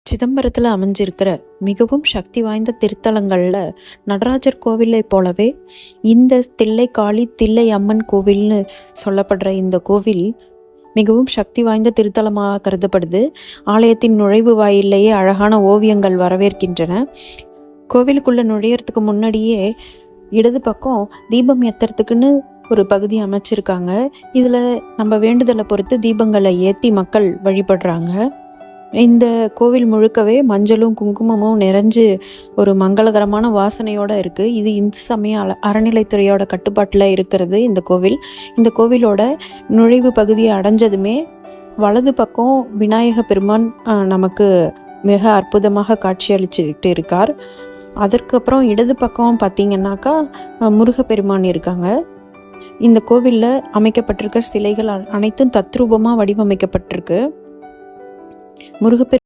சிதம்பரத்தில் அமைஞ்சிருக்கிற மிகவும் சக்தி வாய்ந்த திருத்தலங்களில் நடராஜர் கோவிலை போலவே இந்த தில்லைக்காளி தில்லை அம்மன் கோவில்னு சொல்லப்படுற இந்த கோவில் மிகவும் சக்தி வாய்ந்த திருத்தலமாக கருதப்படுது. ஆலயத்தின் நுழைவு வாயிலேயே அழகான ஓவியங்கள் வரவேற்கின்றன. கோவிலுக்குள்ளே நுழையறதுக்கு முன்னாடியே இடது பக்கம் தீபம் ஏற்றுறதுக்குன்னு ஒரு பகுதி அமைச்சிருக்காங்க. இதில் நம்ம வேண்டுதலை பொறுத்து தீபங்களை ஏற்றி மக்கள் வழிபடுறாங்க. இந்த கோவில் முழுக்கவே மஞ்சளும் குங்குமமும் நிறைஞ்சு ஒரு மங்களகரமான வாசனையோடு இருக்குது. இது இந்து சமய அறநிலைத்துறையோட கட்டுப்பாட்டில் இருக்கிறது இந்த கோவில். இந்த கோவிலோட நுழைவு பகுதியை அடைஞ்சதுமே வலது பக்கம் விநாயக பெருமான் நமக்கு மிக அற்புதமாக காட்சி அளிச்சுக்கிட்டு இருக்கார். அதற்கப்புறம் இடது பக்கம் பார்த்திங்கன்னாக்கா முருகப்பெருமான் இருக்காங்க. இந்த கோவிலில் அமைக்கப்பட்டிருக்க சிலைகள் அனைத்தும் தத்ரூபமாக வடிவமைக்கப்பட்டிருக்கு. முருகப்பெருமான்